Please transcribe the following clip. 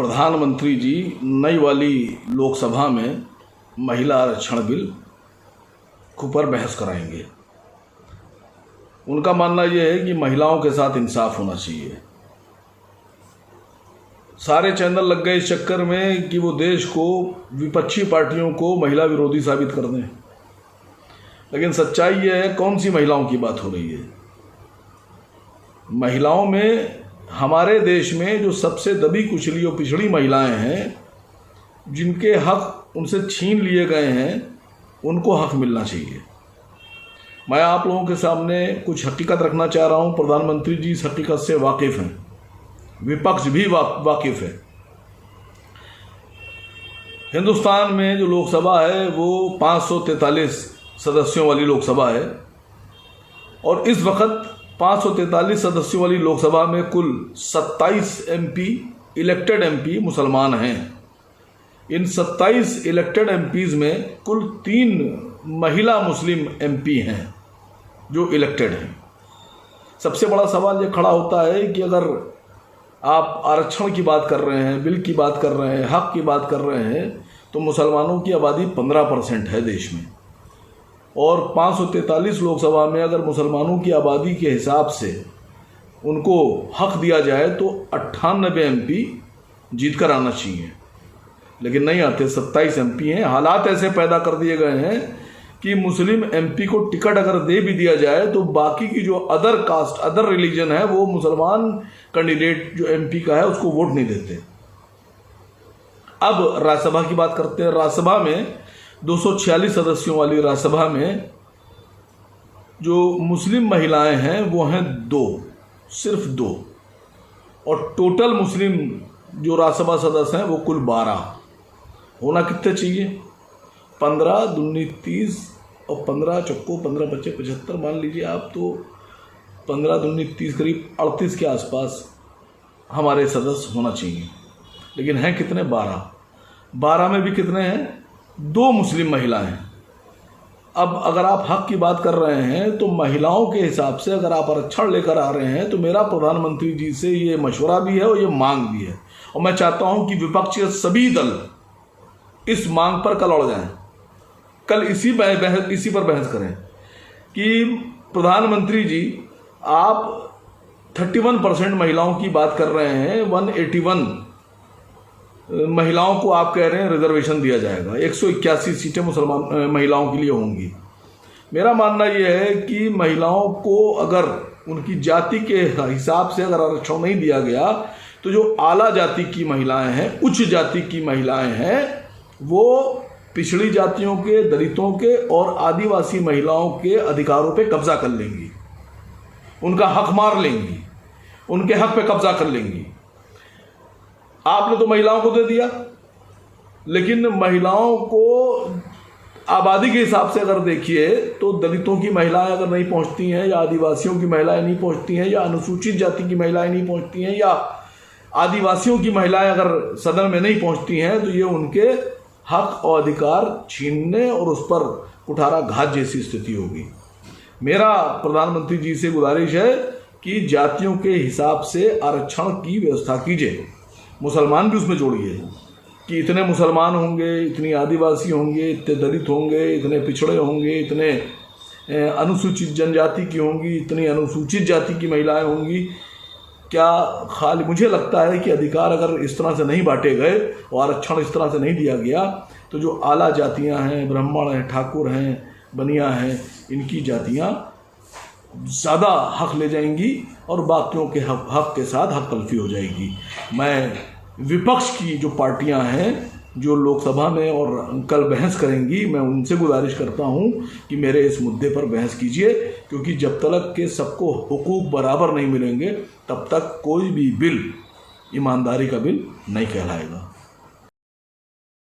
प्रधानमंत्री जी नई वाली लोकसभा में महिला आरक्षण बिल पर बहस कराएंगे। उनका मानना यह है कि महिलाओं के साथ इंसाफ होना चाहिए। सारे चैनल लग गए इस चक्कर में कि वो देश को, विपक्षी पार्टियों को महिला विरोधी साबित कर दें। लेकिन सच्चाई यह है, कौन सी महिलाओं की बात हो रही है? महिलाओं में, हमारे देश में जो सबसे दबी कुचली और पिछड़ी महिलाएं हैं, जिनके हक उनसे छीन लिए गए हैं, उनको हक मिलना चाहिए। मैं आप लोगों के सामने कुछ हकीकत रखना चाह रहा हूं। प्रधानमंत्री जी इस हकीकत से वाकिफ़ हैं, विपक्ष भी वाकिफ़ है। हिंदुस्तान में जो लोकसभा है वो 543 सदस्यों वाली लोकसभा है और इस वक्त 543 सदस्यों वाली लोकसभा में कुल 27 एमपी, इलेक्टेड एमपी मुसलमान हैं। इन 27 इलेक्टेड एमपीज़ में कुल 3 महिला मुस्लिम एमपी हैं जो इलेक्टेड हैं। सबसे बड़ा सवाल ये खड़ा होता है कि अगर आप आरक्षण की बात कर रहे हैं, बिल की बात कर रहे हैं, हक की बात कर रहे हैं, तो मुसलमानों की आबादी 15% है देश में और 543 लोकसभा में अगर मुसलमानों की आबादी के हिसाब से उनको हक दिया जाए तो 98 एमपी जीत कर आना चाहिए, लेकिन नहीं आते। 27 एमपी हैं। हालात ऐसे पैदा कर दिए गए हैं कि मुस्लिम एमपी को टिकट अगर दे भी दिया जाए तो बाकी की जो अदर कास्ट, अदर रिलीजन है, वो मुसलमान कैंडिडेट जो एमपी का है उसको वोट नहीं देते। अब राज्यसभा की बात करते हैं। राज्यसभा में 246 सदस्यों वाली राज्यसभा में जो मुस्लिम महिलाएं हैं वो हैं 2, सिर्फ 2, और टोटल मुस्लिम जो राज्यसभा सदस्य हैं वो कुल 12। होना कितने चाहिए? 15 दूनी 30 और 15 चौको 15 बच्चे 75, मान लीजिए आप, तो 15 दूनी 30, करीब 38 के आसपास हमारे सदस्य होना चाहिए। लेकिन हैं कितने? 12 में भी कितने हैं? 2 मुस्लिम महिलाएं। अब अगर आप हक की बात कर रहे हैं तो महिलाओं के हिसाब से अगर आप आरक्षण लेकर आ रहे हैं तो मेरा प्रधानमंत्री जी से ये मशवरा भी है और ये मांग भी है, और मैं चाहता हूं कि विपक्ष के सभी दल इस मांग पर कल अड़ जाएं। कल इसी पर बहस करें कि प्रधानमंत्री जी, आप 31% महिलाओं की बात कर रहे हैं, 181 महिलाओं को आप कह रहे हैं रिजर्वेशन दिया जाएगा, 181 सीटें मुसलमान महिलाओं के लिए होंगी। मेरा मानना यह है कि महिलाओं को अगर उनकी जाति के हिसाब से अगर आरक्षण नहीं दिया गया तो जो आला जाति की महिलाएं हैं, उच्च जाति की महिलाएं हैं, वो पिछड़ी जातियों के, दलितों के और आदिवासी महिलाओं के अधिकारों पे कब्जा कर लेंगी, उनका हक मार लेंगी, उनके हक पे कब्जा कर लेंगी। आपने तो महिलाओं को दे दिया, लेकिन महिलाओं को आबादी के हिसाब से अगर देखिए तो दलितों की महिलाएं अगर नहीं पहुंचती हैं, या आदिवासियों की महिलाएं नहीं पहुंचती हैं, या अनुसूचित जाति की महिलाएं नहीं पहुंचती हैं, या आदिवासियों की महिलाएं अगर सदन में नहीं पहुंचती हैं, तो ये उनके हक और अधिकार छीनने और उस पर कुठाराघात जैसी स्थिति होगी। मेरा प्रधानमंत्री जी से गुजारिश है कि जातियों के हिसाब से आरक्षण की व्यवस्था कीजिए। मुसलमान भी उसमें जोड़िए कि इतने मुसलमान होंगे, इतनी आदिवासी होंगे, इतने दलित होंगे, इतने पिछड़े होंगे, इतने अनुसूचित जनजाति की होंगी, इतनी अनुसूचित जाति की महिलाएं होंगी। क्या खाली मुझे लगता है कि अधिकार अगर इस तरह से नहीं बांटे गए और आरक्षण इस तरह से नहीं दिया गया तो जो आला जातियां हैं, ब्राह्मण हैं, ठाकुर हैं, बनिया हैं, इनकी जातियां ज़्यादा हक ले जाएंगी और बाकियों के हक के साथ हक तलफी हो जाएगी। मैं विपक्ष की जो पार्टियां हैं जो लोकसभा में और कल बहस करेंगी, मैं उनसे गुजारिश करता हूं कि मेरे इस मुद्दे पर बहस कीजिए, क्योंकि जब तक के सबको हुकूक बराबर नहीं मिलेंगे तब तक कोई भी बिल ईमानदारी का बिल नहीं कहलाएगा।